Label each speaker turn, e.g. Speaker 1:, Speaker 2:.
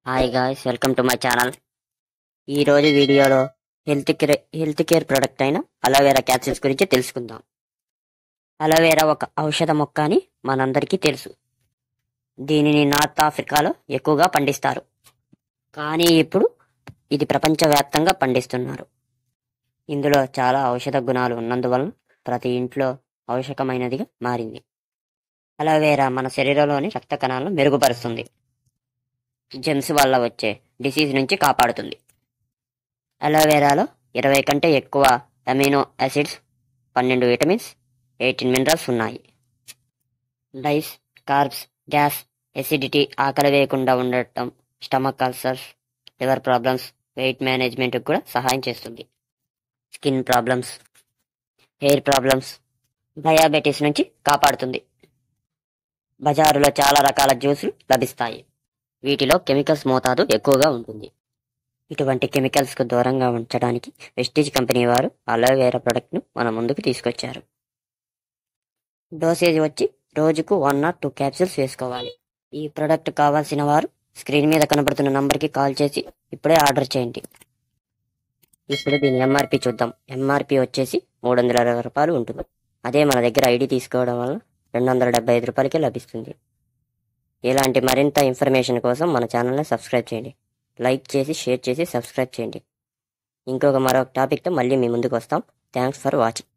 Speaker 1: Hi guys, welcome to my channel. ఈ రోజు వీడియోలో హెల్త్ కేర్ ప్రొడక్ట్ అయిన అలోవెరా క్యాప్సిల్స్ గురించి తెలుసుకుందాం. అలోవెరా ఒక ఔషధ మొక్క అని మనందరికీ తెలుసు. దీనిని నార్త్ ఆఫ్రికాలో ఎక్కువగా పండిస్తారు. కానీ ఇప్పుడు ఇది ప్రపంచవ్యాప్తంగా పండిస్తున్నారు. ఇందులో చాలా ఔషధ గుణాలు ఉన్నందువలన ప్రతి ఇంట్లో ఆవశ్యకమైనదిగా మారింది. అలోవెరా మన శరీరంలోని రక్త కణాలను మెరుగుపరుస్తుంది. జెమ్స్ వల్ల వచ్చే డిసీజ్ నుంచి కాపాడుతుంది. అలోవెరాలో 20 కంటే ఎక్కువ అమినో యాసిడ్స్, 12 విటమిన్స్, 18 మినరల్స్ ఉన్నాయి. డైస్, కార్బ్స్, గ్యాస్, ఎసిడిటీ, ఆకలి వేయకుండా ఉండటం, stomach ulcers, liver problems, weight మేనేజ్మెంట్కి కూడా సహాయం చేస్తుంది. Skin problems, hair problems, diabetes నుంచి కాపాడుతుంది. బజారులో చాలా రకాల జ్యూసులు లభిస్తాయి. వీటిలో కెమికల్స్ మోతాదు ఎక్కువగా ఉంటుంది. ఇటువంటి కెమికల్స్కు దూరంగా ఉంచడానికి వెస్టీజ్ కంపెనీ వారు అలోవెరా ప్రొడక్ట్ను మన ముందుకు తీసుకొచ్చారు. డోసేజ్ వచ్చి రోజుకు 1 or 2 క్యాప్సూల్స్ వేసుకోవాలి. ఈ ప్రొడక్ట్ కావాల్సిన వారు స్క్రీన్ మీద కనబడుతున్న నంబర్కి కాల్ చేసి ఇప్పుడే ఆర్డర్ చేయండి. ఇప్పుడు దీని ఎంఆర్పి చూద్దాం. ఎంఆర్పి వచ్చేసి 320 రూపాయలు ఉంటుంది. అదే మన దగ్గర ఐడి తీసుకోవడం వల్ల 275 రూపాయలకే లభిస్తుంది. ఇలాంటి మరింత ఇన్ఫర్మేషన్ కోసం మన ఛానల్ని సబ్స్క్రైబ్ చేయండి. లైక్ చేసి, షేర్ చేసి సబ్స్క్రైబ్ చేయండి. మరొక టాపిక్తో మళ్ళీ మీ ముందుకు వస్తాం. Thanks for watching.